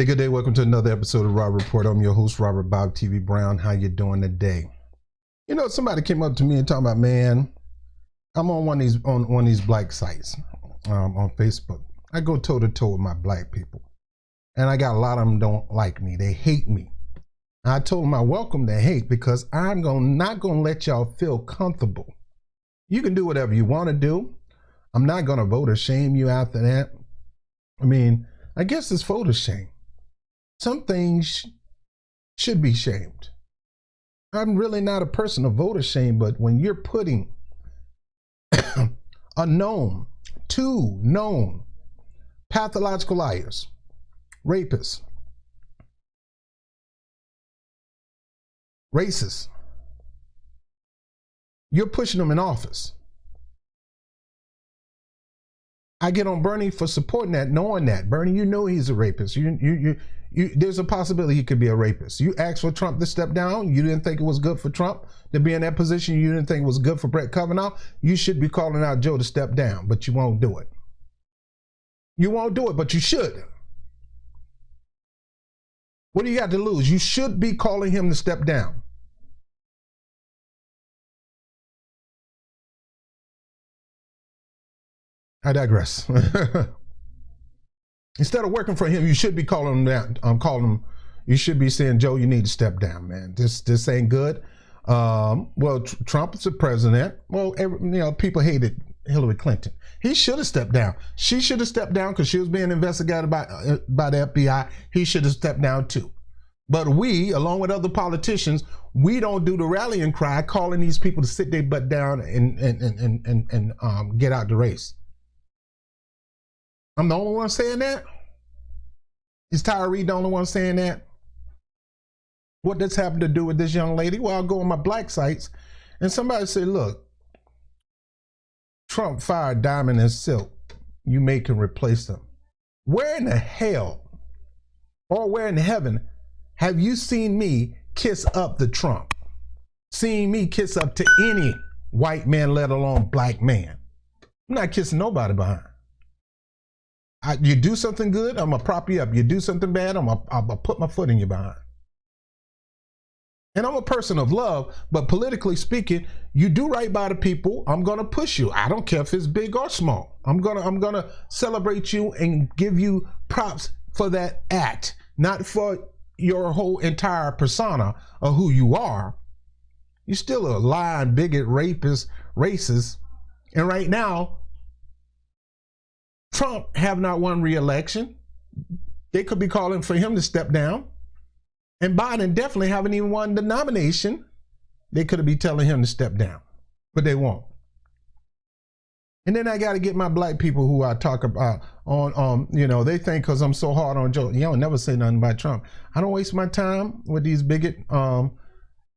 Hey, good day. Welcome to another episode of Robert Report. I'm your host, Robert BOBTV Brown. How you doing today? You know, somebody came up to me and talking about, man, I'm on one of these black sites on Facebook. I go toe to toe with my black people, and I got a lot of them don't like me. They hate me. I told them I welcome the hate because I'm not gonna let y'all feel comfortable. You can do whatever you want to do. I'm not gonna vote or shame you after that. I mean, I guess it's vote or shame. Some things should be shamed. I'm really not a person of voter shame, but when you're putting two known pathological liars, rapists, racists, you're pushing them in office. I get on Bernie for supporting that, knowing that. Bernie, you know he's a rapist. There's a possibility he could be a rapist. You asked for Trump to step down. You didn't think it was good for Trump to be in that position. You didn't think it was good for Brett Kavanaugh. You should be calling out Joe to step down, but you won't do it. You won't do it, but you should. What do you got to lose? You should be calling him to step down. I digress. Instead of working for him, you should be calling him down. You should be saying, Joe, you need to step down, man. This ain't good. Trump is the president. Well, people hated Hillary Clinton. He should have stepped down. She should have stepped down because she was being investigated by the FBI. He should have stepped down too. But we, along with other politicians, we don't do the rallying cry, calling these people to sit their butt down and get out the race. I'm the only one saying that? Is Tyree the only one saying that? What does happen to do with this young lady? Well, I'll go on my black sites and somebody say, look, Trump fired Diamond and Silk. You may can replace them. Where in the hell or where in heaven have you seen me kiss up to Trump? Seen me kiss up to any white man, let alone black man? I'm not kissing nobody behind. You do something good, I'm gonna prop you up. You do something bad, I'm gonna put my foot in your behind. And I'm a person of love, but politically speaking, you do right by the people, I'm gonna push you. I don't care if it's big or small. I'm gonna celebrate you and give you props for that act, not for your whole entire persona of who you are. You're still a lying, bigot, rapist, racist, and right now, Trump have not won re-election. They could be calling for him to step down. And Biden definitely haven't even won the nomination. They could be telling him to step down, but they won't. And then I got to get my black people who I talk about on they think because I'm so hard on Joe, you don't never say nothing about Trump. I don't waste my time with these bigot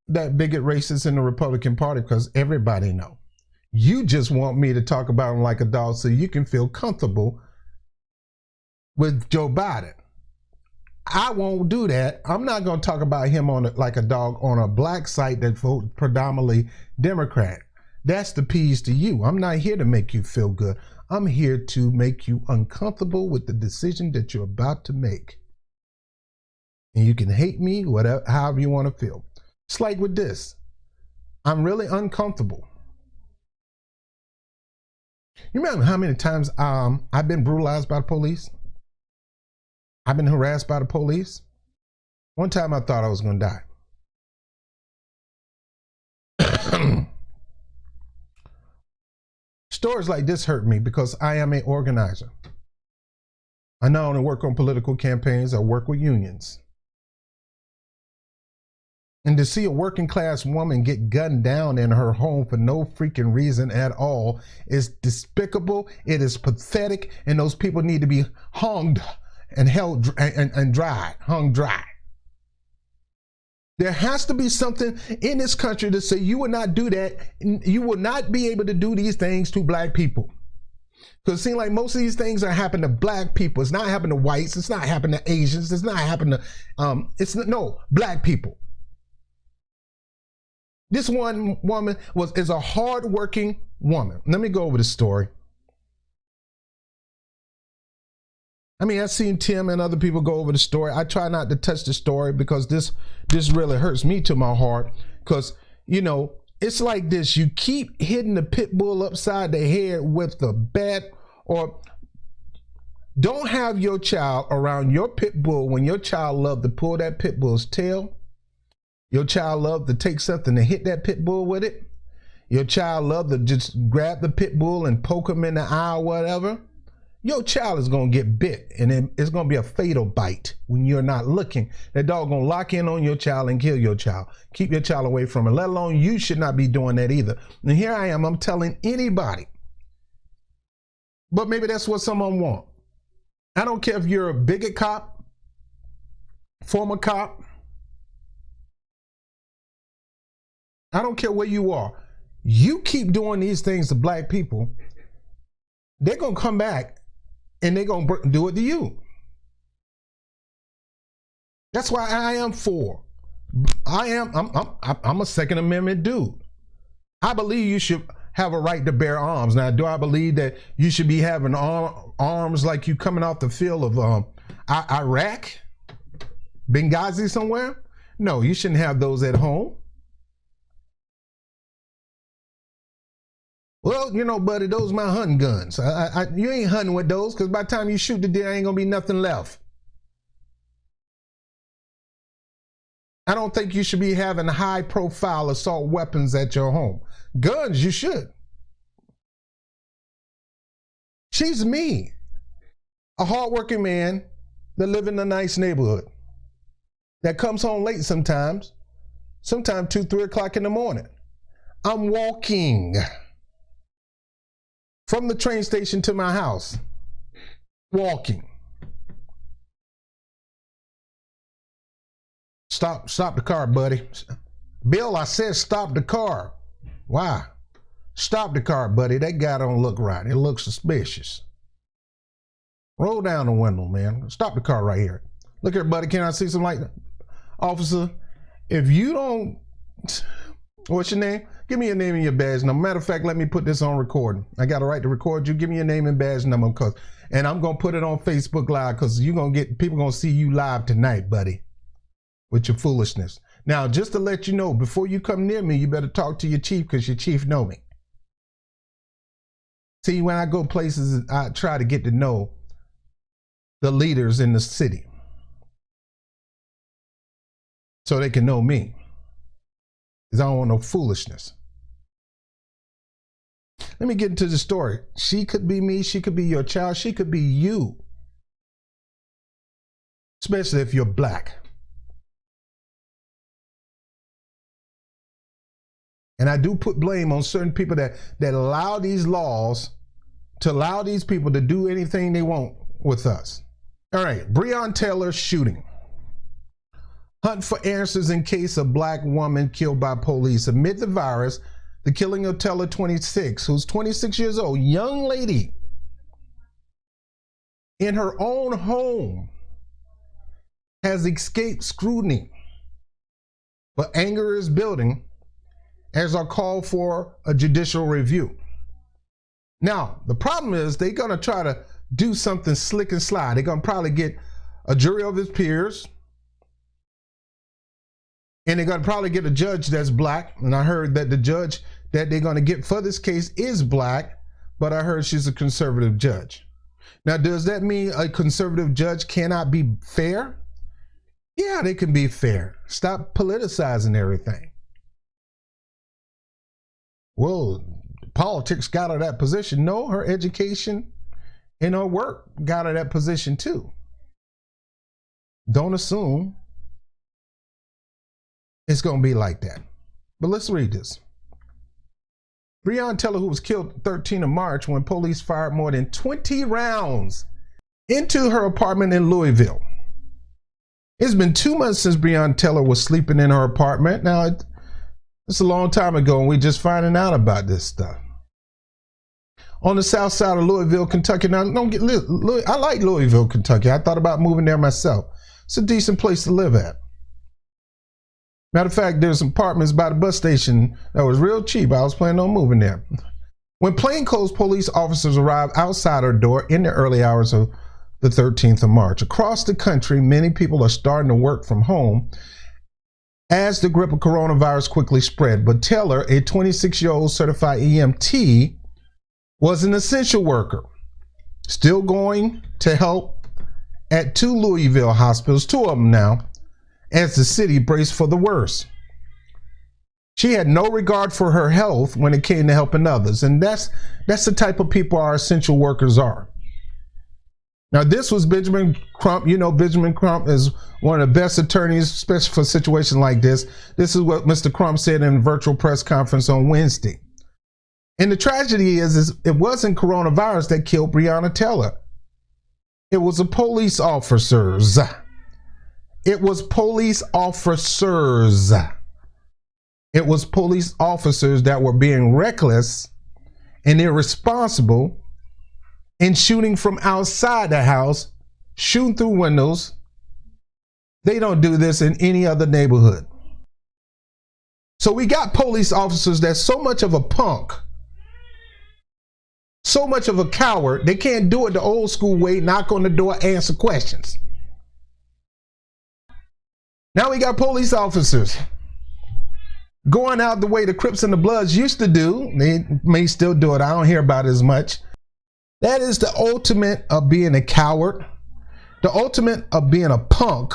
racists in the Republican Party because everybody know. You just want me to talk about him like a dog so you can feel comfortable with Joe Biden. I won't do that. I'm not going to talk about him like a dog on a black site that votes predominantly Democrat. That's the P's to you. I'm not here to make you feel good. I'm here to make you uncomfortable with the decision that you're about to make. And you can hate me, whatever, however you want to feel. It's like with this. I'm really uncomfortable. You remember how many times I've been brutalized by the police? I've been harassed by the police. One time I thought I was going to die. Stories like this hurt me because I am an organizer. I not only work on political campaigns, I work with unions. And to see a working class woman get gunned down in her home for no freaking reason at all is despicable. It is pathetic. And those people need to be hung and held and hung dry. There has to be something in this country to say you will not do that. You will not be able to do these things to black people. Because it seems like most of these things are happening to black people. It's not happening to whites. It's not happening to Asians. It's not happening to, black people. This one woman is a hardworking woman. Let me go over the story. I mean, I've seen Tim and other people go over the story. I try not to touch the story because this really hurts me to my heart. Because, you know, it's like this. You keep hitting the pit bull upside the head with the bat, or don't have your child around your pit bull when your child loved to pull that pit bull's tail. Your child loved to take something to hit that pit bull with it. Your child loved to just grab the pit bull and poke him in the eye or whatever. Your child is going to get bit, and it's going to be a fatal bite when you're not looking. That dog going to lock in on your child and kill your child. Keep your child away from it, let alone you should not be doing that either. And here I am, I'm telling anybody. But maybe that's what someone want. I don't care if you're a bigot cop, former cop. I don't care where you are. You keep doing these things to black people, they're going to come back and they're going to do it to you. That's why I am for. I'm a Second Amendment dude. I believe you should have a right to bear arms. Now, do I believe that you should be having arms like you coming off the field of Iraq, Benghazi somewhere? No, you shouldn't have those at home. Well, you know, buddy, those are my hunting guns. You ain't hunting with those, because by the time you shoot the deer, ain't gonna be nothing left. I don't think you should be having high-profile assault weapons at your home. Guns, you should. She's me, a hardworking man that live in a nice neighborhood, that comes home late sometimes 2, 3 o'clock in the morning. I'm walking from the train station to my house, walking. Stop the car, buddy. Bill, I said stop the car. Why? Stop the car, buddy. That guy don't look right. It looks suspicious. Roll down the window, man. Stop the car right here. Look here, buddy. Can I see some light? Officer, if you don't, what's your name? Give me your name and your badge number. Matter of fact, let me put this on recording. I got a right to record you. Give me your name and badge number, and I'm gonna put it on Facebook Live, because you're gonna get people gonna see you live tonight, buddy, with your foolishness. Now, just to let you know, before you come near me, you better talk to your chief, because your chief know me. See, when I go places, I try to get to know the leaders in the city so they can know me, because I don't want no foolishness. Let me get into the story. She could be me. She could be your child. She could be you, especially if you're black. And I do put blame on certain people that allow these laws to allow these people to do anything they want with us. All right, Breonna Taylor shooting. Hunt for answers in case of black woman killed by police. Amid the virus, the killing of Taylor, 26, who's 26 years old, young lady in her own home, has escaped scrutiny. But anger is building as I call for a judicial review. Now, the problem is they're going to try to do something slick and sly. They're going to probably get a jury of his peers, and they're going to probably get a judge that's black. And I heard that the judge that they're going to get for this case is black, but I heard she's a conservative judge. Now, does that mean a conservative judge cannot be fair? Yeah, they can be fair. Stop politicizing everything. Well, politics got her that position. No, her education and her work got her that position too. Don't assume it's going to be like that. But let's read this. Breonna Taylor, who was killed 13th of March when police fired more than 20 rounds into her apartment in Louisville. It's been 2 months since Breonna Taylor was sleeping in her apartment. Now, it's a long time ago, and we're just finding out about this stuff. On the south side of Louisville, Kentucky. Now, don't get I like Louisville, Kentucky. I thought about moving there myself. It's a decent place to live at. Matter of fact, there's some apartments by the bus station that was real cheap. I was planning on moving there. When plainclothes police officers arrived outside her door in the early hours of the 13th of March. Across the country, many people are starting to work from home as the grip of coronavirus quickly spread. But Taylor, a 26-year-old certified EMT, was an essential worker, still going to help at 2 Louisville hospitals, 2 of them now, as the city braced for the worst. She had no regard for her health when it came to helping others, and that's the type of people our essential workers are. Now, this was Benjamin Crump. You know, Benjamin Crump is one of the best attorneys, especially for situations like this. This is what Mr. Crump said in a virtual press conference on Wednesday. And the tragedy is it wasn't coronavirus that killed Breonna Taylor. It was the police officers. It was police officers. It was police officers that were being reckless and irresponsible and shooting from outside the house, shooting through windows. They don't do this in any other neighborhood. So we got police officers that's so much of a punk, so much of a coward, they can't do it the old school way, knock on the door, answer questions. Now we got police officers going out the way the Crips and the Bloods used to do. They may still do it. I don't hear about it as much. That is the ultimate of being a coward, the ultimate of being a punk,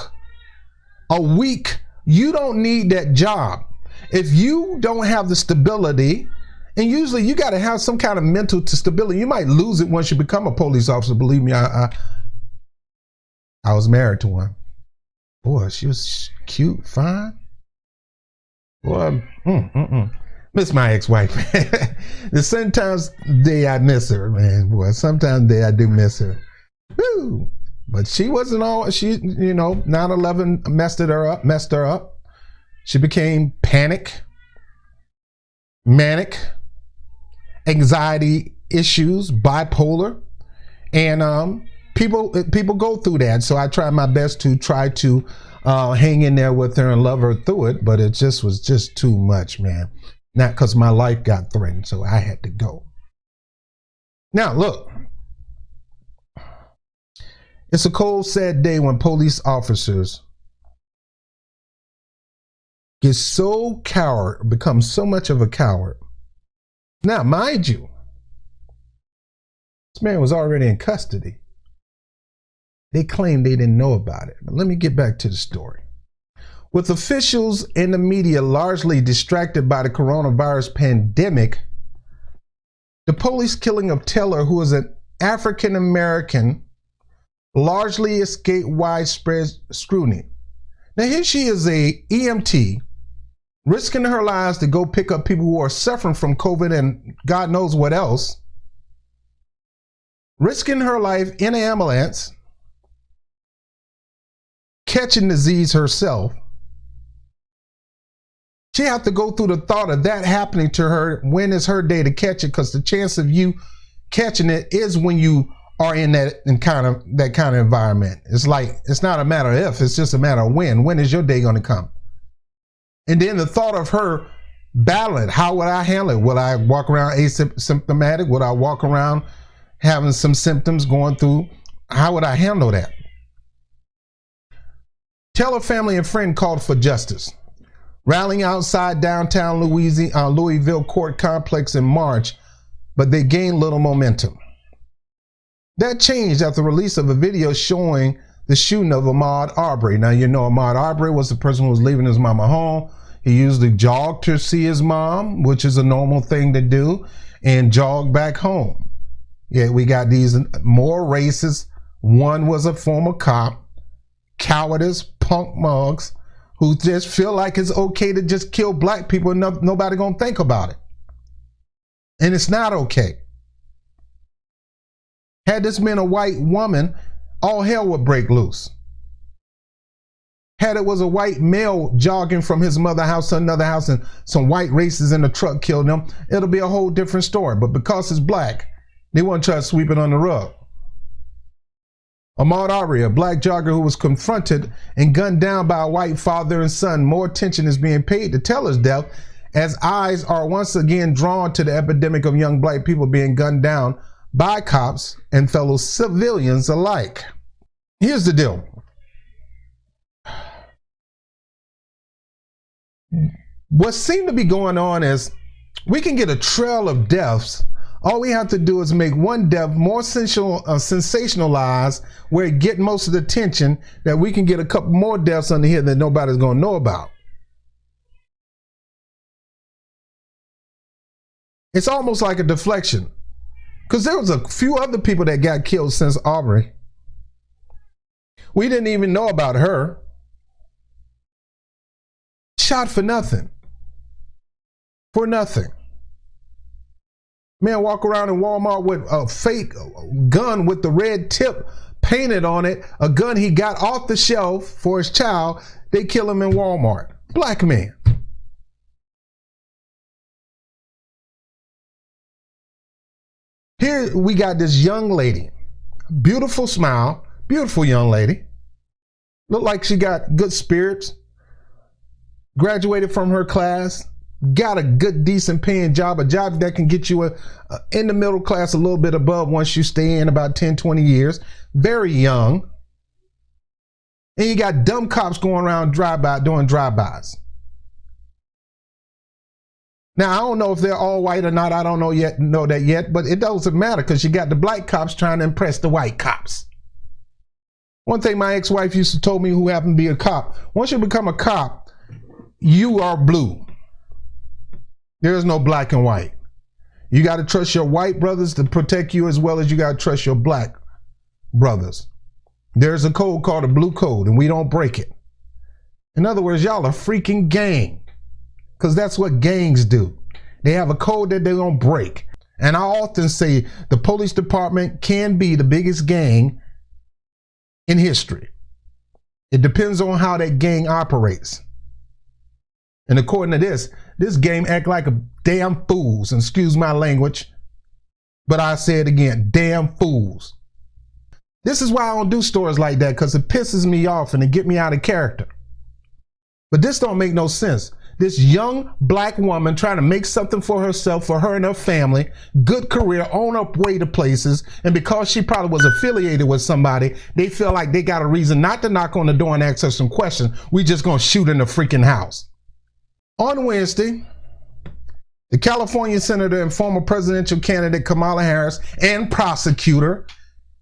a weak. You don't need that job. If you don't have the stability, and usually you got to have some kind of mental stability. You might lose it once you become a police officer. Believe me, I was married to one. Boy, she was cute, fine. Boy, miss my ex-wife. Sometimes day I miss her, man. Boy, sometimes day I do miss her. Woo! But she wasn't all. She, 9/11 messed her up. She became manic, anxiety issues, bipolar, and people go through that. So I tried my best to hang in there with her and love her through it, but it was just too much, man. Not because my life got threatened, so I had to go. Now, look, it's a cold, sad day when police officers get so coward, become so much of a coward. Now, mind you, this man was already in custody. They claimed they didn't know about it. But let me get back to the story. With officials and the media largely distracted by the coronavirus pandemic, the police killing of Taylor, who is an African American, largely escaped widespread scrutiny. Now here she is, a EMT, risking her lives to go pick up people who are suffering from COVID and God knows what else, risking her life in an ambulance, catching disease herself. She have to go through the thought of that happening to her. When is her day to catch it? Because the chance of you catching it is when you are in that kind of environment. It's like, it's not a matter of if, it's just a matter of when. When is your day going to come? And then the thought of her battling, how would I handle it? Would I walk around asymptomatic? Would I walk around having some symptoms going through? How would I handle that? Taylor family and friend called for justice, rallying outside downtown Louisville court complex in March, but they gained little momentum. That changed after the release of a video showing the shooting of Ahmaud Arbery. Now, you know, Ahmaud Arbery was the person who was leaving his mama home. He usually jogged to see his mom, which is a normal thing to do, and jogged back home. Yeah, we got these more racists. One was a former cop, cowardice, punk mugs, who just feel like it's okay to just kill black people and nobody gonna think about it. And it's not okay. Had this been a white woman, all hell would break loose. Had it was a white male jogging from his mother house to another house and some white racists in the truck killed him, it'll be a whole different story. But because it's black, they want to try to sweep it on the rug. Ahmaud Arbery, a black jogger who was confronted and gunned down by a white father and son. More attention is being paid to Taylor's death as eyes are once again drawn to the epidemic of young black people being gunned down by cops and fellow civilians alike. Here's the deal. What seemed to be going on is we can get a trail of deaths. All we have to do is make one death more sensationalized, where it get most of the attention, that we can get a couple more deaths under here that nobody's going to know about. It's almost like a deflection, because there was a few other people that got killed since Aubrey. We didn't even know about her. Shot for nothing. For nothing. Man walk around in Walmart with a fake gun with the red tip painted on it, a gun he got off the shelf for his child. They kill him in Walmart. Black man. Here we got this young lady, beautiful smile, beautiful young lady. Looked like she got good spirits, graduated from her class, got a good, decent paying job, a job that can get you in the middle class, a little bit above once you stay in about 10, 20 years. Very young. And you got dumb cops going around doing drive-bys. Now, I don't know if they're all white or not. I don't know that yet, but it doesn't matter, because you got the black cops trying to impress the white cops. One thing my ex-wife used to tell me, who happened to be a cop: once you become a cop, you are blue. There is no black and white. You got to trust your white brothers to protect you, as well as you got to trust your black brothers. There's a code called a blue code, and we don't break it. In other words, y'all a freaking gang, because that's what gangs do. They have a code that they don't break. And I often say the police department can be the biggest gang in history. It depends on how that gang operates. And according to this game act like a damn fools, and excuse my language, but I say it again, damn fools. This is why I don't do stories like that, because it pisses me off and it get me out of character. But this don't make no sense. This young black woman trying to make something for herself, for her and her family, good career, on her way to places, and because she probably was affiliated with somebody, they feel like they got a reason not to knock on the door and ask her some questions. We just gonna shoot in the freaking house. On Wednesday, the California senator and former presidential candidate Kamala Harris, and prosecutor,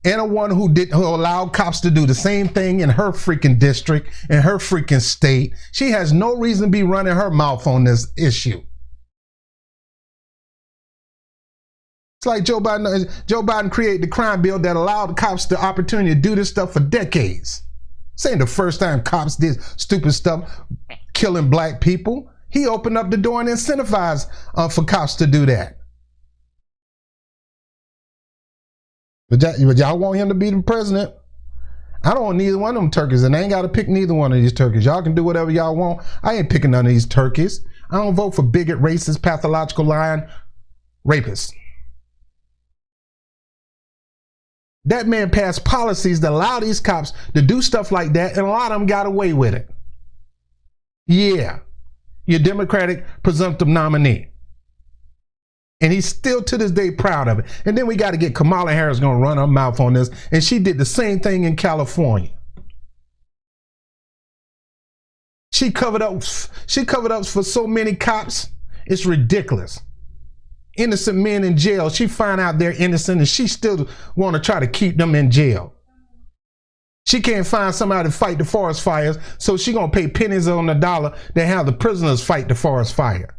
and a one who allowed cops to do the same thing in her freaking district, in her freaking state. She has no reason to be running her mouth on this issue. It's like Joe Biden created the crime bill that allowed cops the opportunity to do this stuff for decades. This ain't the first time cops did stupid stuff, killing black people. He opened up the door and incentivized for cops to do that. But y'all want him to be the president? I don't want neither one of them turkeys, and I ain't got to pick neither one of these turkeys. Y'all can do whatever y'all want. I ain't picking none of these turkeys. I don't vote for bigot, racist, pathological lying rapists. That man passed policies that allow these cops to do stuff like that, and a lot of them got away with it. Yeah. Your Democratic presumptive nominee. And he's still to this day proud of it. And then we got to get Kamala Harris going to run her mouth on this. And she did the same thing in California. She covered up for so many cops. It's ridiculous. Innocent men in jail. She find out they're innocent, and she still want to try to keep them in jail. She can't find somebody to fight the forest fires, so she gonna pay pennies on the dollar to have the prisoners fight the forest fire.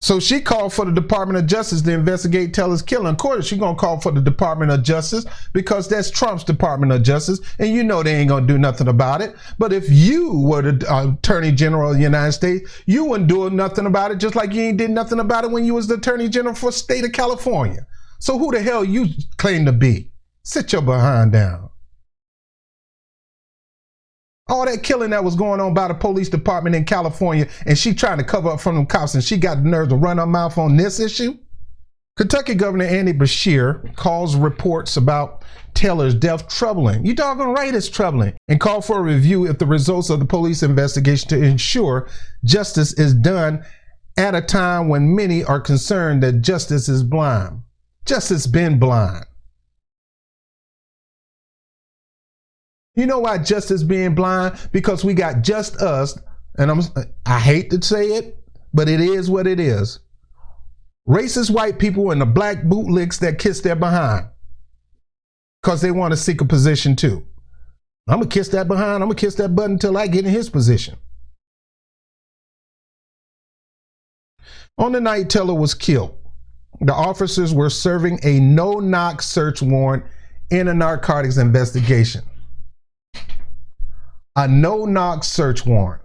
So she called for the Department of Justice to investigate Teller's killing. Of course, she's gonna call for the Department of Justice, because that's Trump's Department of Justice, and you know they ain't gonna do nothing about it. But if you were the Attorney General of the United States, you wouldn't do nothing about it, just like you ain't did nothing about it when you was the Attorney General for the state of California. So who the hell you claim to be? Sit your behind down. All that killing that was going on by the police department in California, and she trying to cover up from them cops, and she got the nerve to run her mouth on this issue? Kentucky Governor Andy Beshear calls reports about Taylor's death troubling. You doggone right it's troubling. And called for a review if the results of the police investigation to ensure justice is done at a time when many are concerned that justice is blind. Justice been blind. You know why justice being blind? Because we got just us, and I hate to say it, but it is what it is. Racist white people and the black bootlicks that kiss their behind because they want to seek a position too. I'm going to kiss that behind. I'm going to kiss that button until I get in his position. On the night Teller was killed, the officers were serving a no-knock search warrant in a narcotics investigation. A no-knock search warrant.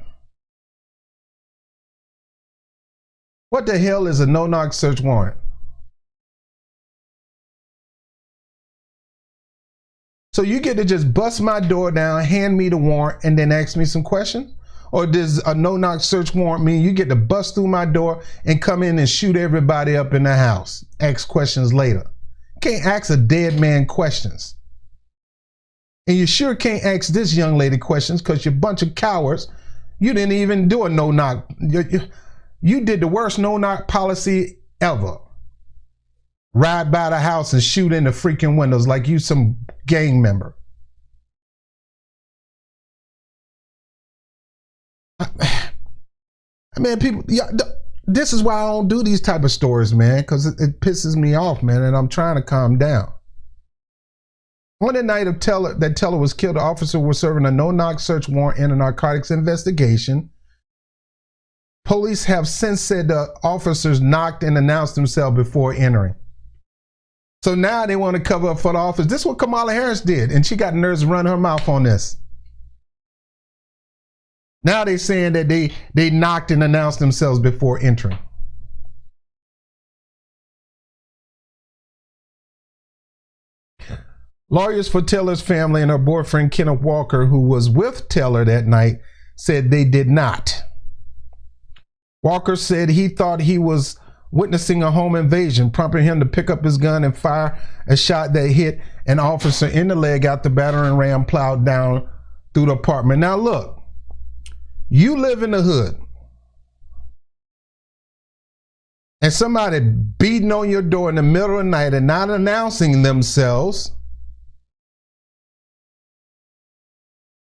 What the hell is a no-knock search warrant? So you get to just bust my door down, hand me the warrant, and then ask me some questions? Or does a no-knock search warrant mean you get to bust through my door and come in and shoot everybody up in the house? Ask questions later. Can't ask a dead man questions. And you sure can't ask this young lady questions because you're a bunch of cowards. You didn't even do a no-knock. You did the worst no-knock policy ever. Ride by the house and shoot in the freaking windows like you some gang member. I mean, people, yeah, this is why I don't do these type of stories, man, because it pisses me off, man, and I'm trying to calm down. On the night of Teller was killed, the officer was serving a no-knock search warrant in a narcotics investigation. Police have since said the officers knocked and announced themselves before entering. So now they want to cover up for the office. This is what Kamala Harris did, and she got nerves to run her mouth on this. Now they're saying that they knocked and announced themselves before entering. Lawyers for Teller's family and her boyfriend, Kenneth Walker, who was with Teller that night, said they did not. Walker said he thought he was witnessing a home invasion, prompting him to pick up his gun and fire a shot that hit an officer in the leg after the battering ram plowed down through the apartment. Now look, you live in the hood and somebody beating on your door in the middle of the night and not announcing themselves.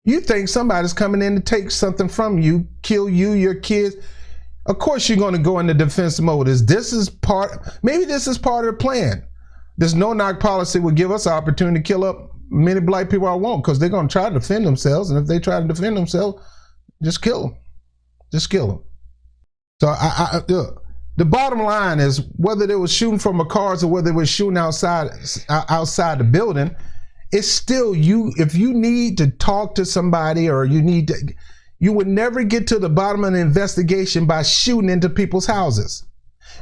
You think somebody's coming in to take something from you, kill you, your kids. Of course you're going to go into defense mode. Maybe this is part of the plan. This no-knock policy will give us an opportunity to kill up many black people I want, because they're going to try to defend themselves, and if they try to defend themselves, just kill them. Just kill them. So the bottom line is, whether they were shooting from a car or whether they were shooting outside the building, it's still you. If you need to talk to somebody, or you would never get to the bottom of the investigation by shooting into people's houses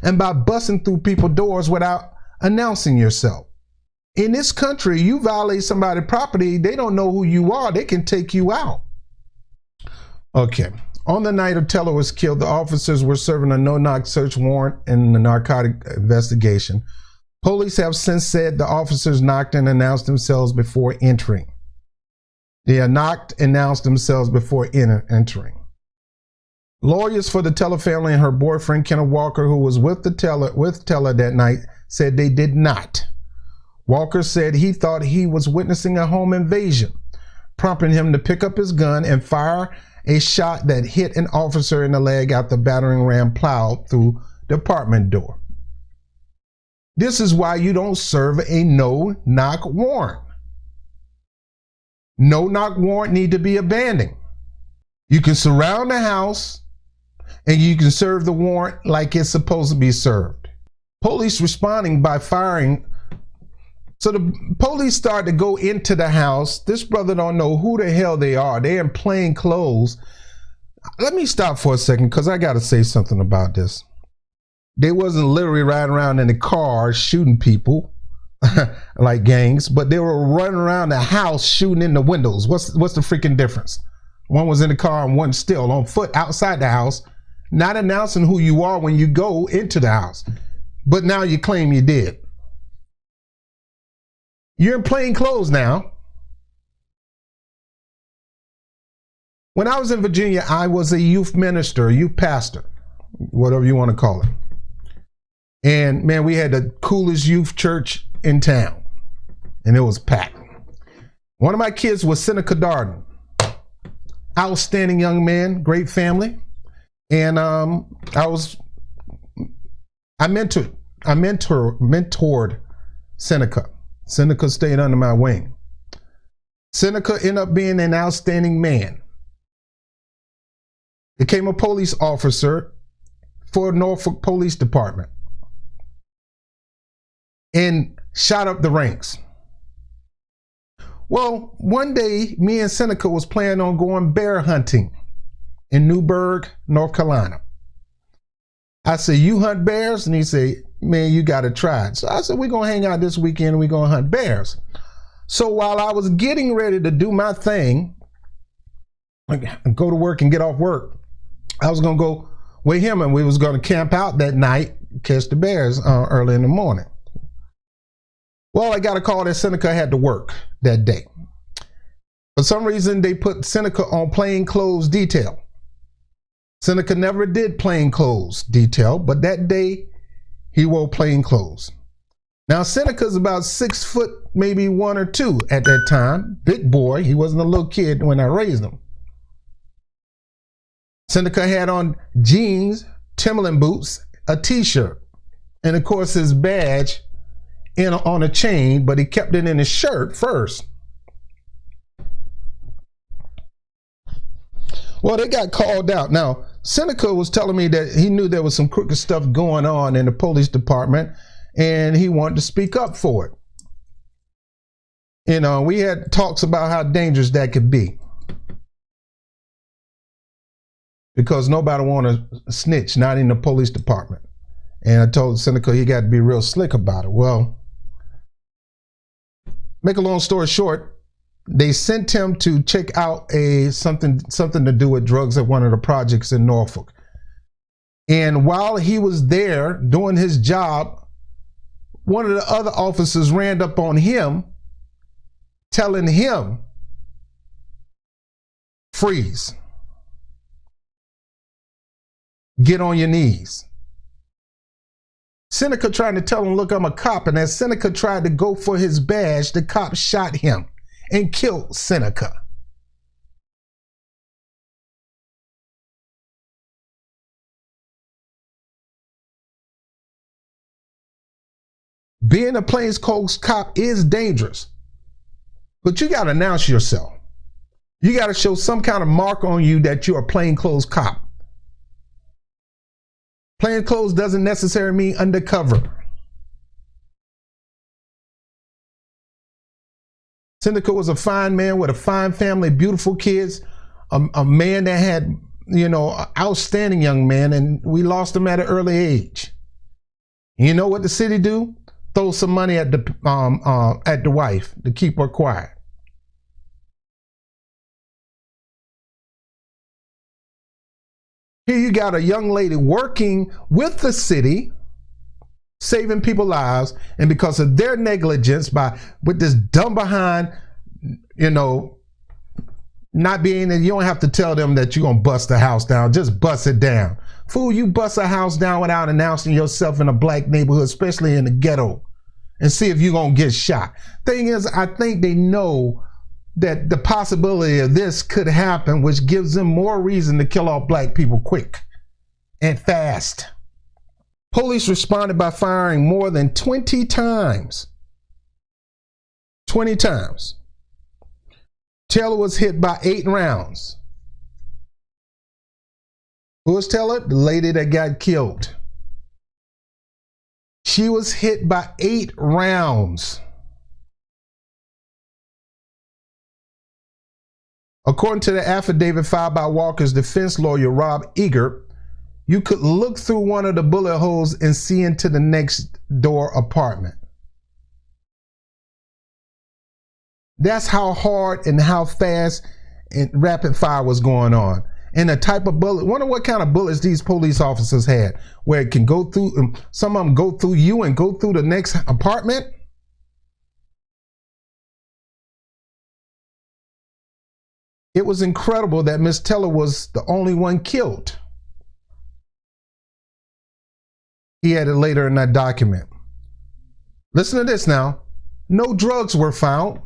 and by busting through people's doors without announcing yourself. In this country, you violate somebody's property, they don't know who you are, they can take you out. Okay. On the night of Teller was killed, the officers were serving a no-knock search warrant in the narcotic investigation. Police have since said the officers knocked and announced themselves before entering. They knocked and announced themselves before entering. Lawyers for the Teller family and her boyfriend, Kenneth Walker, who was with Teller that night, said they did not. Walker said he thought he was witnessing a home invasion, prompting him to pick up his gun and fire a shot that hit an officer in the leg after the battering ram plowed through the apartment door. This is why you don't serve a no-knock warrant. No-knock warrant need to be abandoned. You can surround the house and you can serve the warrant like it's supposed to be served. Police responding by firing. So the police start to go into the house. This brother don't know who the hell they are. They're in plain clothes. Let me stop for a second, because I got to say something about this. They wasn't literally riding around in the car shooting people like gangs, but they were running around the house shooting in the windows. What's the freaking difference? One was in the car and one still on foot outside the house, not announcing who you are when you go into the house. But now you claim you did. You're in plain clothes now. When I was in Virginia, I was a youth minister, a youth pastor. whatever you want to call it. And man, we had the coolest youth church in town, and it was packed. One of my kids was Seneca Darden, outstanding young man, great family, and I mentored Seneca. Seneca stayed under my wing. Seneca ended up being an outstanding man. Became a police officer for Norfolk Police Department and shot up the ranks. Well, one day, me and Seneca was planning on going bear hunting in Newburgh, North Carolina. I said, you hunt bears? And he said, man, you got to try it. So I said, we're going to hang out this weekend and we're going to hunt bears. So while I was getting ready to do my thing, go to work and get off work, I was going to go with him and we was going to camp out that night, catch the bears early in the morning. Well, I got a call that Seneca had to work that day. For some reason, they put Seneca on plain clothes detail. Seneca never did plain clothes detail, but that day he wore plain clothes. Now, Seneca's about 6 foot, maybe 1 or 2 at that time. Big boy. He wasn't a little kid when I raised him. Seneca had on jeans, Timberland boots, a t-shirt, and of course his badge on a chain, but he kept it in his shirt first. Well, they got called out. Now, Seneca was telling me that he knew there was some crooked stuff going on in the police department and he wanted to speak up for it. You know, we had talks about how dangerous that could be, because nobody want to snitch, not in the police department. And I told Seneca he got to be real slick about it. Well, make a long story short, they sent him to check out something to do with drugs at one of the projects in Norfolk. And while he was there doing his job, one of the other officers ran up on him, telling him, freeze, get on your knees. Seneca trying to tell him, look, I'm a cop. And as Seneca tried to go for his badge, the cop shot him and killed Seneca. Being a plainclothes cop is dangerous, but you got to announce yourself. You got to show some kind of mark on you that you're a plainclothes cop. Plainclothes doesn't necessarily mean undercover. Seneca was a fine man with a fine family, beautiful kids, a man that had, you know, outstanding young man, and we lost him at an early age. You know what the city do? Throw some money at the wife to keep her quiet. Here you got a young lady working with the city, saving people's lives, and because of their negligence, with this dumb behind, you know, not being, and you don't have to tell them that you're gonna bust the house down, just bust it down. Fool, you bust a house down without announcing yourself in a black neighborhood, especially in the ghetto, and see if you're gonna get shot. Thing is, I think they know that the possibility of this could happen, which gives them more reason to kill off black people quick and fast. Police responded by firing more than 20 times. 20 times. Taylor was hit by 8 rounds. Who was Taylor? The lady that got killed. She was hit by 8 rounds. According to the affidavit filed by Walker's defense lawyer, Rob Eager, you could look through one of the bullet holes and see into the next door apartment. That's how hard and how fast and rapid fire was going on. And the type of bullet, wonder what kind of bullets these police officers had, where it can go through, some of them go through you and go through the next apartment. It was incredible that Miss Taylor was the only one killed. He added later in that document. Listen to this now. No drugs were found.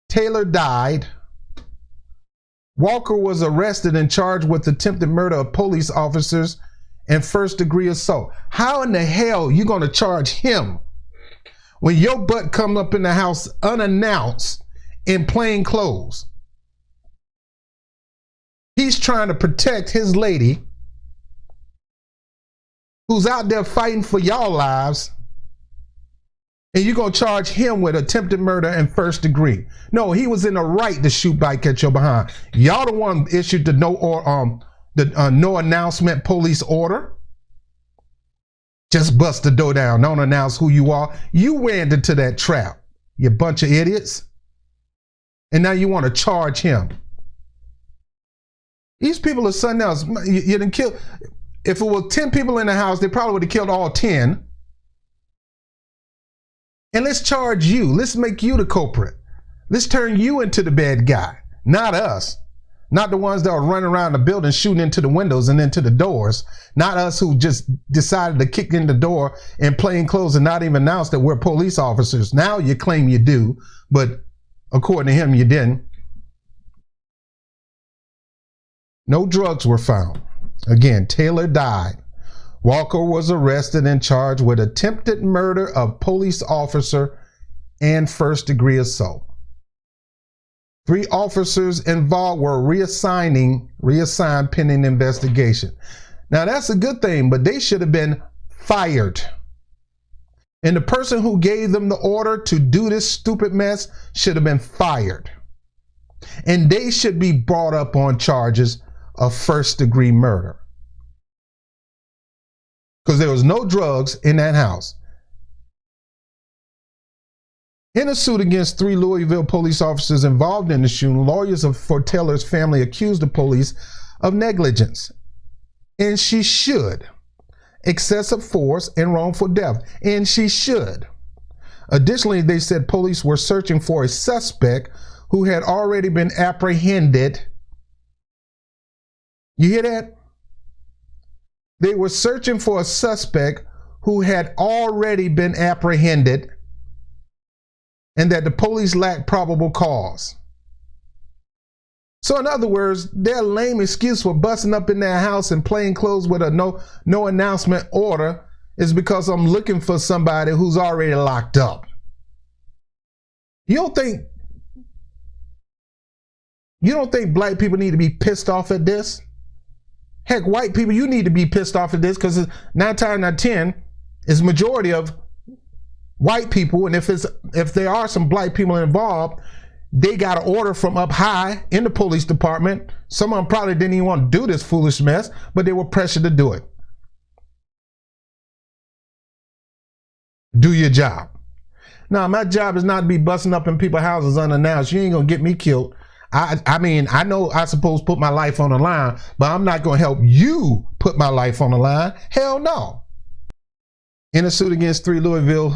Taylor died. Walker was arrested and charged with attempted murder of police officers and first-degree assault. How in the hell you going to charge him when your butt come up in the house unannounced in plain clothes? He's trying to protect his lady who's out there fighting for y'all lives, and you're going to charge him with attempted murder and first degree. No, he was in the right to shoot back at your behind. Y'all the one issued the no announcement police order. Just bust the door down. Don't announce who you are. You went into that trap, you bunch of idiots. And now you want to charge him. These people are something else. You didn't kill. If it was 10 people in the house, they probably would have killed all 10. And let's charge you. Let's make you the culprit. Let's turn you into the bad guy, not us. Not the ones that are running around the building shooting into the windows and into the doors. Not us who just decided to kick in the door in plain clothes and not even announce that we're police officers. Now you claim you do, but according to him, you didn't. No drugs were found. Again, Taylor died. Walker was arrested and charged with attempted murder of police officer and first-degree assault. 3 officers involved were reassigned pending investigation. Now that's a good thing, but they should have been fired. And the person who gave them the order to do this stupid mess should have been fired. And they should be brought up on charges of first-degree murder. Because there was no drugs in that house. In a suit against 3 Louisville police officers involved in the shooting, lawyers for Taylor's family accused the police of negligence. And she should. Excessive force and wrongful death. And she should. Additionally, they said police were searching for a suspect who had already been apprehended. You hear that? They were searching for a suspect who had already been apprehended, and that the police lacked probable cause. So in other words, their lame excuse for busting up in their house in plain clothes with a no announcement order is because I'm looking for somebody who's already locked up. You don't think black people need to be pissed off at this? Heck, white people, you need to be pissed off at this, because 9 times out of 10 is majority of white people, and if there are some black people involved, they got an order from up high in the police department. Some of them probably didn't even want to do this foolish mess, but they were pressured to do it. Do your job. Now, my job is not to be busting up in people's houses unannounced. You ain't gonna get me killed. I mean, I know I supposed to put my life on the line, but I'm not gonna help you put my life on the line. Hell no. In a suit against 3 Louisville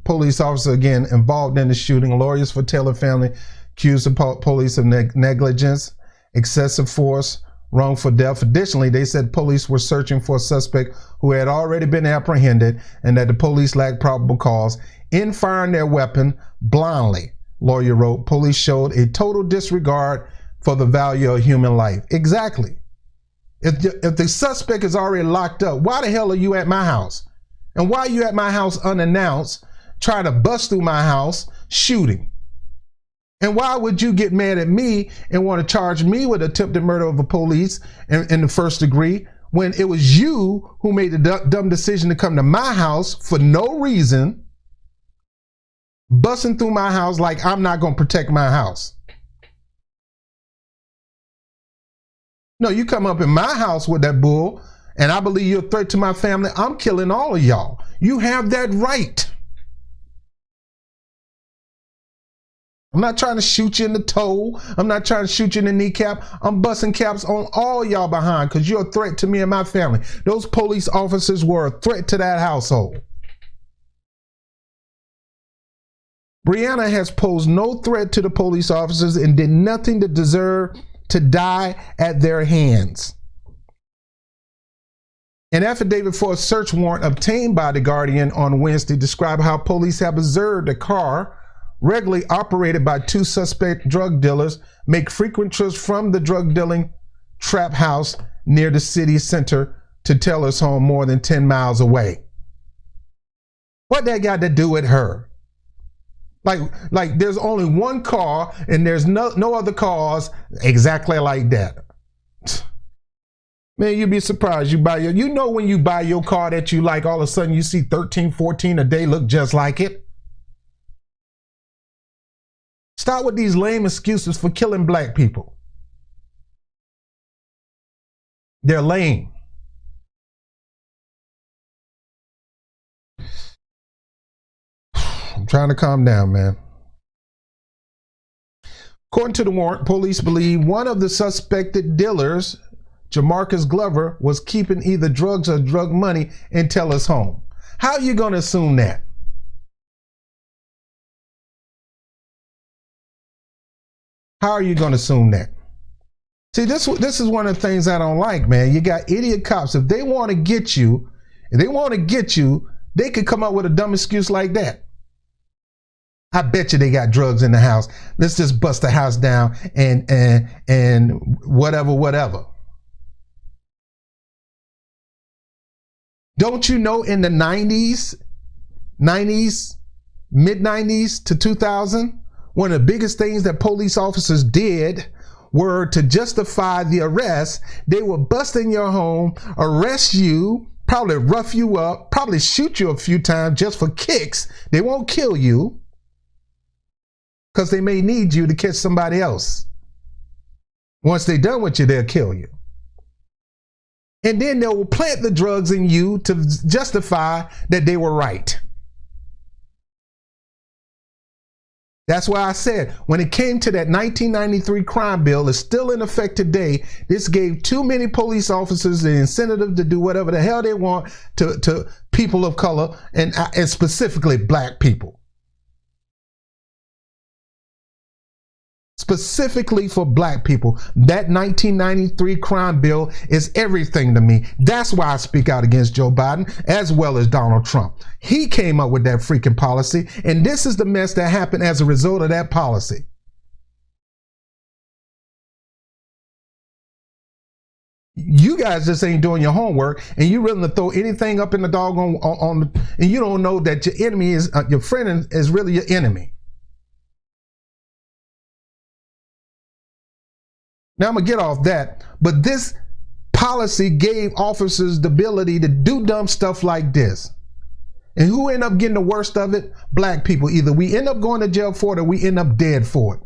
police officers, again, involved in the shooting, lawyers for Taylor family accused the police of negligence, excessive force, wrongful death. Additionally, they said police were searching for a suspect who had already been apprehended, and that the police lacked probable cause in firing their weapon blindly. Lawyer wrote, police showed a total disregard for the value of human life. Exactly. If the suspect is already locked up, why the hell are you at my house? And why are you at my house unannounced, trying to bust through my house, shooting? And why would you get mad at me and want to charge me with attempted murder of a police in the first degree, when it was you who made the dumb decision to come to my house for no reason, busting through my house like I'm not going to protect my house? No, you come up in my house with that bull, and I believe you're a threat to my family, I'm killing all of y'all. You have that right. I'm not trying to shoot you in the toe. I'm not trying to shoot you in the kneecap. I'm busting caps on all y'all behind because you're a threat to me and my family. Those police officers were a threat to that household. Breonna has posed no threat to the police officers and did nothing to deserve to die at their hands. An affidavit for a search warrant obtained by the Guardian on Wednesday described how police have observed a car regularly operated by two suspect drug dealers make frequent trips from the drug dealing trap house near the city center to Taylor's home more than 10 miles away. What that got to do with her? Like there's only one car and there's no other cars exactly like that. Man, you'd be surprised. When you buy your car that you like, all of a sudden you see 13, 14 a day look just like it. Stop with these lame excuses for killing black people. They're lame. I'm trying to calm down, man. According to the warrant, police believe one of the suspected dealers, Jamarcus Glover, was keeping either drugs or drug money in Taylor's home. How are you going to assume that? How are you going to assume that? See, this is one of the things I don't like, man. You got idiot cops. If they want to get you, they could come up with a dumb excuse like that. I bet you they got drugs in the house. Let's just bust the house down and whatever. Don't you know in the 90s, mid-90s to 2000, one of the biggest things that police officers did were to justify the arrest. They would bust in your home, arrest you, probably rough you up, probably shoot you a few times just for kicks. They won't kill you because they may need you to catch somebody else. Once they're done with you, they'll kill you. And then they will plant the drugs in you to justify that they were right. That's why I said when it came to that 1993 crime bill, it's still in effect today. This gave too many police officers the incentive to do whatever the hell they want to people of color and specifically black people. Specifically for black people, that 1993 crime bill is everything to me. That's why I speak out against Joe Biden as well as Donald Trump. He came up with that freaking policy, and this is the mess that happened as a result of that policy. You guys just ain't doing your homework, and you willing to throw anything up in the dog on and you don't know that your enemy is your friend is really your enemy. Now I'm gonna get off that, but this policy gave officers the ability to do dumb stuff like this. And who end up getting the worst of it? Black people. Either we end up going to jail for it or we end up dead for it.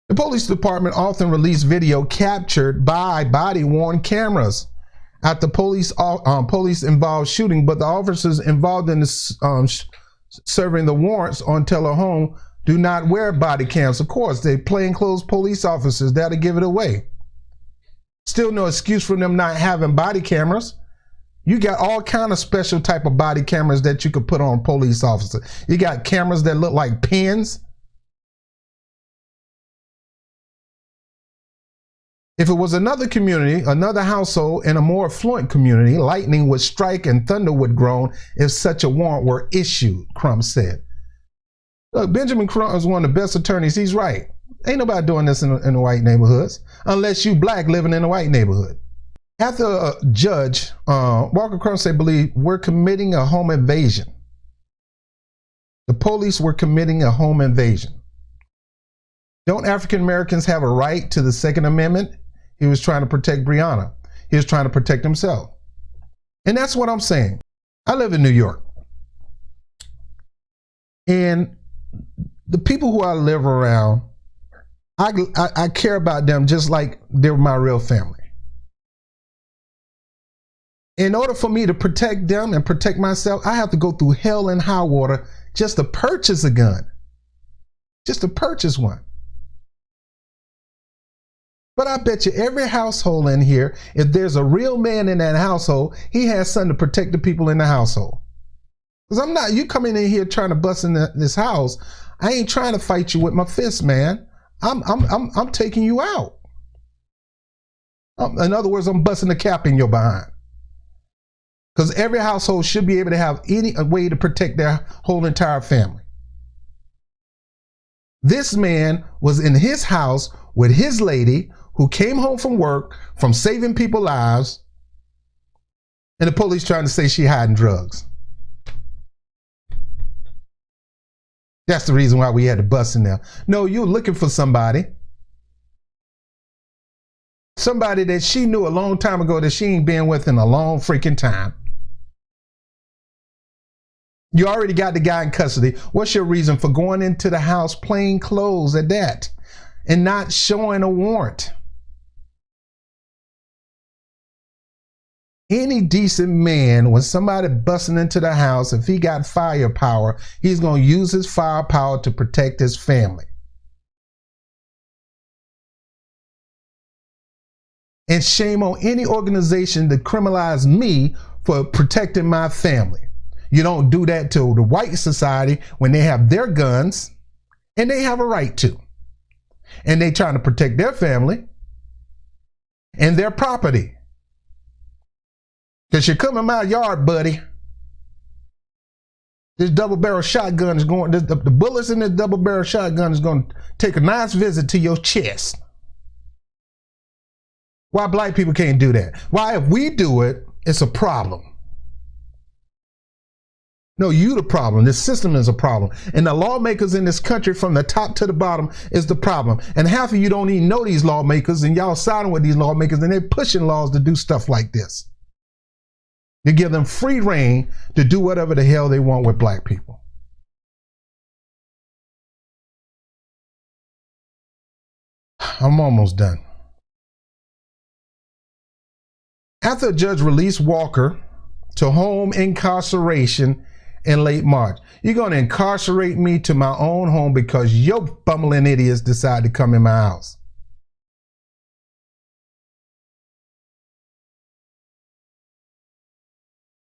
The police department often release video captured by body-worn cameras at the police involved shooting, but the officers involved in this serving the warrants on Taylor home do not wear body cams. Of course, they plainclothes police officers. That'll give it away. Still no excuse for them not having body cameras. You got all kind of special type of body cameras that you could put on police officers. You got cameras that look like pins. If it was another community, another household, in a more affluent community, lightning would strike and thunder would groan if such a warrant were issued, Crump said. Look, Benjamin Crump is one of the best attorneys. He's right. Ain't nobody doing this in the white neighborhoods unless you black living in a white neighborhood. After a judge, Walker Crump said, believe we're committing a home invasion. The police were committing a home invasion. Don't African Americans have a right to the Second Amendment? He was trying to protect Breonna. He was trying to protect himself. And that's what I'm saying. I live in New York. And the people who I live around, I care about them just like they're my real family. In order for me to protect them and protect myself, I have to go through hell and high water just to purchase a gun. Just to purchase one. But I bet you every household in here, if there's a real man in that household, he has something to protect the people in the household. Because you coming in here trying to bust in this house, I ain't trying to fight you with my fist, man. I'm taking you out. In other words, I'm busting the cap in your behind. Because every household should be able to have any way to protect their whole entire family. This man was in his house with his lady who came home from work from saving people's lives, and the police trying to say she hiding drugs. That's the reason why we had to bust in there. No, you're looking for somebody that she knew a long time ago that she ain't been with in a long freaking time. You already got the guy in custody. What's your reason for going into the house plain clothes at that and not showing a warrant? Any decent man, when somebody busting into the house, if he got firepower, he's going to use his firepower to protect his family. And shame on any organization that criminalize me for protecting my family. You don't do that to the white society when they have their guns, and they have a right to. And they trying to protect their family and their property. Because you come in my yard, buddy. This double-barrel shotgun is going, the bullets in this double-barrel shotgun is going to take a nice visit to your chest. Why black people can't do that? Why, if we do it, it's a problem? No, you the problem. This system is a problem. And the lawmakers in this country from the top to the bottom is the problem. And half of you don't even know these lawmakers, and y'all siding with these lawmakers, and they're pushing laws to do stuff like this. You give them free reign to do whatever the hell they want with black people. I'm almost done. After a judge released Walker to home incarceration in late March, you're going to incarcerate me to my own home because your bumbling idiots decide to come in my house.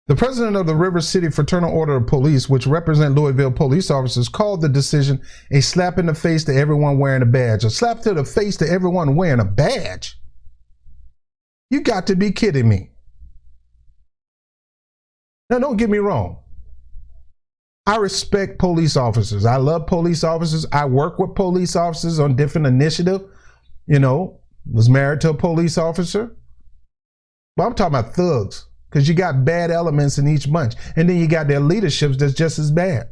The president of the River City Fraternal Order of Police, which represent Louisville police officers, called the decision a slap in the face to everyone wearing a badge. A slap to the face to everyone wearing a badge? You got to be kidding me. Now, don't get me wrong. I respect police officers. I love police officers. I work with police officers on different initiatives. You know, was married to a police officer. But I'm talking about thugs, because you got bad elements in each bunch. And then you got their leaderships that's just as bad.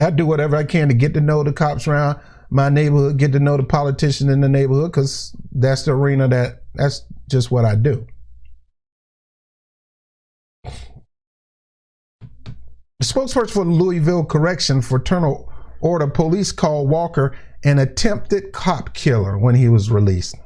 I do whatever I can to get to know the cops around my neighborhood, get to know the politicians in the neighborhood, because that's the arena that's just what I do. The spokesperson for the Louisville Correction Fraternal Order Police called Walker an attempted cop killer when he was released.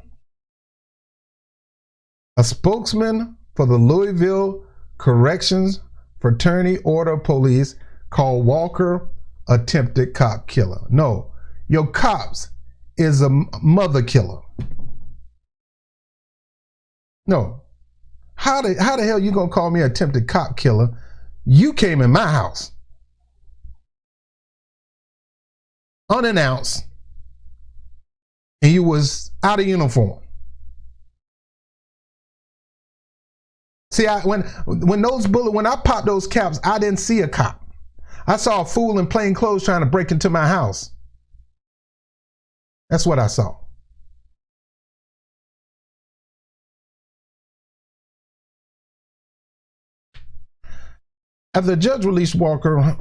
A spokesman for the Louisville Corrections Fraternity Order Police called Walker attempted cop killer. No, your cops is a mother killer. No. How the hell you gonna call me attempted cop killer? You came in my house unannounced and you was out of uniform. See, when I popped those caps, I didn't see a cop. I saw a fool in plain clothes trying to break into my house. That's what I saw. After the judge released Walker,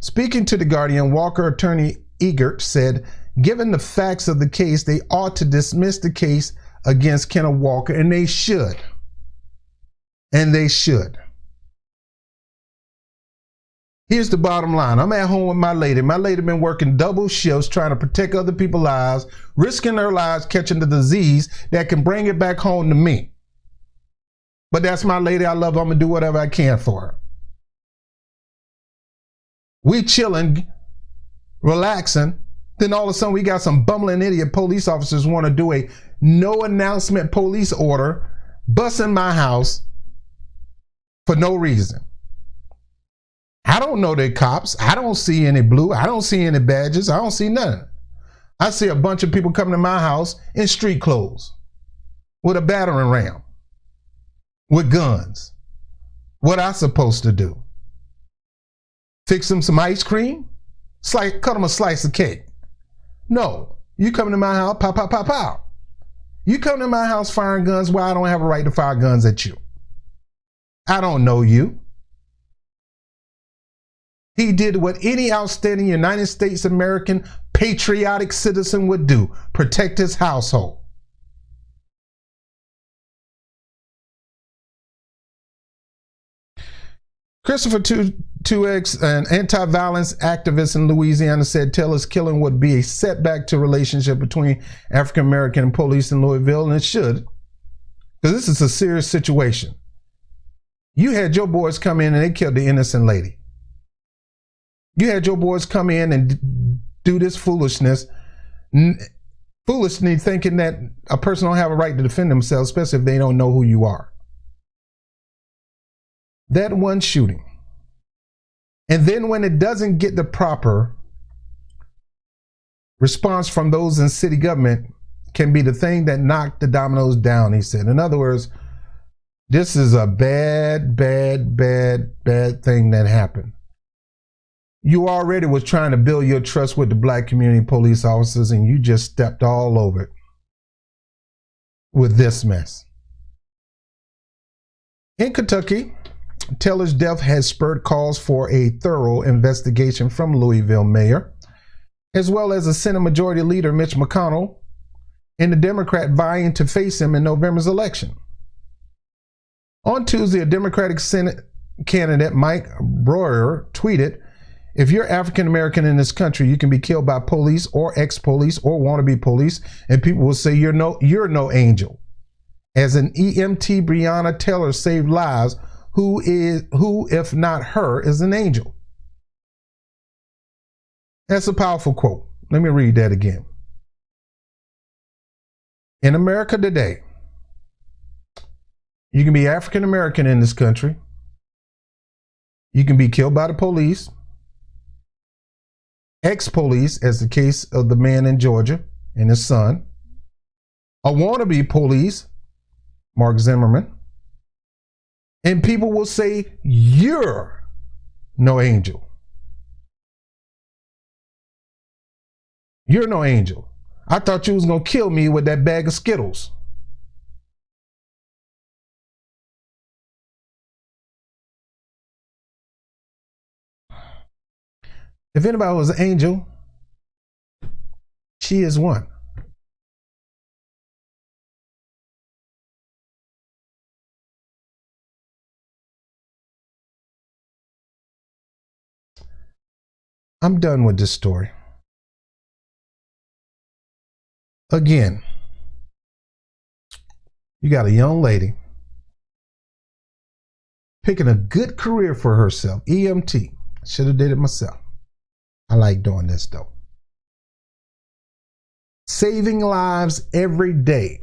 speaking to The Guardian, Walker attorney Egert said, given the facts of the case, they ought to dismiss the case against Kenneth Walker, and they should. And they should. Here's the bottom line. I'm at home with my lady. My lady been working double shifts trying to protect other people's lives, risking their lives catching the disease that can bring it back home to me. But that's my lady. I love her. I'm going to do whatever I can for her. We chilling, relaxing. Then all of a sudden we got some bumbling idiot police officers want to do a no announcement police order, bust in my house for no reason. I don't know they're cops. I don't see any blue. I don't see any badges. I don't see nothing. I see a bunch of people coming to my house in street clothes with a battering ram, with guns. What I supposed to do? Fix them some ice cream? Cut them a slice of cake? No. You come to my house, pow, pow, pow, pow. You come to my house firing guns, well, I don't have a right to fire guns at you. I don't know you. He did what any outstanding United States American patriotic citizen would do: protect his household. Christopher 2X, an anti-violence activist in Louisiana, said Taylor's killing would be a setback to relationship between African American and police in Louisville, and it should, because this is a serious situation. You had your boys come in and they killed the innocent lady. You had your boys come in and do this foolishness thinking that a person don't have a right to defend themselves, especially if they don't know who you are. That one shooting. And then when it doesn't get the proper response from those in city government, can be the thing that knocked the dominoes down, he said. In other words, this is a bad, bad, bad, bad thing that happened. You already was trying to build your trust with the black community police officers, and you just stepped all over it with this mess. In Kentucky, Taylor's death has spurred calls for a thorough investigation from Louisville mayor, as well as a Senate Majority Leader Mitch McConnell, and the Democrat vying to face him in November's election. On Tuesday, a Democratic Senate candidate, Mike Brewer, tweeted, "If you're African American in this country, you can be killed by police or ex-police or wannabe police, and people will say you're no angel. As an EMT, Breonna Taylor saved lives. Who, if not her, is an angel?" That's a powerful quote. Let me read that again. In America today, you can be African American in this country. You can be killed by the police, ex-police, as the case of the man in Georgia and his son, a wannabe police, Mark Zimmerman, and people will say, you're no angel. You're no angel. I thought you was going to kill me with that bag of Skittles. If anybody was an angel, she is one. I'm done with this story. Again, you got a young lady picking a good career for herself. EMT. Should have did it myself. I like doing this though. Saving lives every day.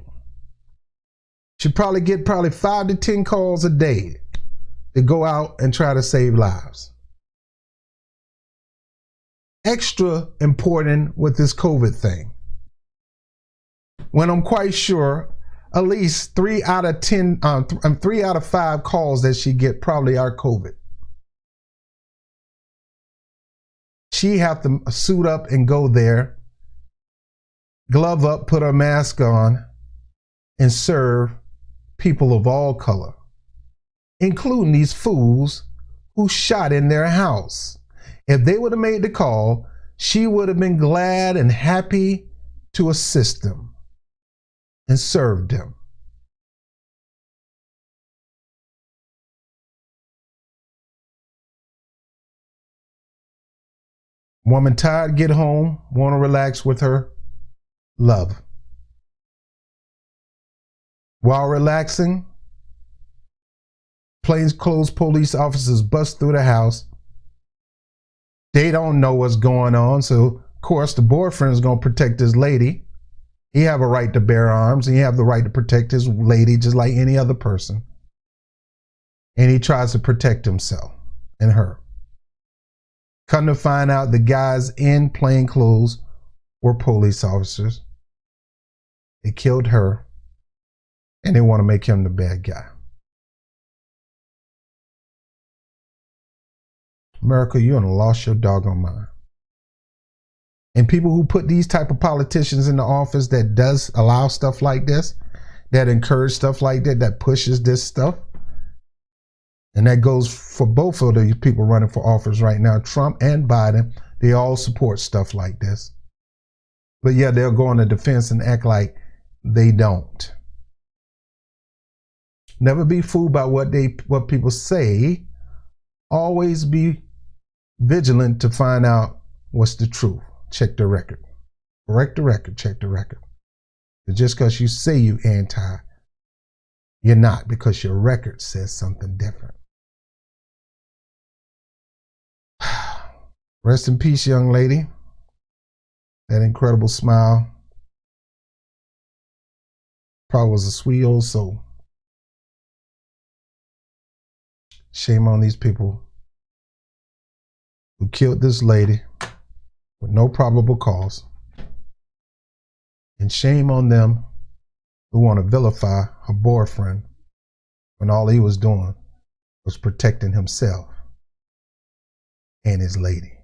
Should probably get 5 to 10 calls a day to go out and try to save lives. Extra important with this COVID thing, when I'm quite sure at least 3 out of 5 calls that she get probably are COVID. She have to suit up and go there, glove up, put her mask on, and serve people of all color, including these fools who shot in their house. If they would have made the call, she would have been glad and happy to assist them and serve them. Woman tired, get home, want to relax with her love. While relaxing, plainclothes police officers bust through the house. They don't know what's going on, so of course the boyfriend is going to protect his lady. He have a right to bear arms, and he have the right to protect his lady just like any other person. And he tries to protect himself and her. Come to find out, the guys in plain clothes were police officers. They killed her, and they want to make him the bad guy. America, you done lost your doggone mind. And people who put these type of politicians in the office that does allow stuff like this, that encourage stuff like that, that pushes this stuff, and that goes for both of these people running for office right now, Trump and Biden, they all support stuff like this. But yeah, they'll go on the defense and act like they don't. Never be fooled by what people say. Always be vigilant to find out what's the truth. Check the record. Correct the record. Check the record. But just because you say you anti, you're not, because your record says something different. Rest in peace, young lady. That incredible smile. Probably was a sweet old soul. Shame on these people who killed this lady with no probable cause. And shame on them who want to vilify her boyfriend when all he was doing was protecting himself and his lady.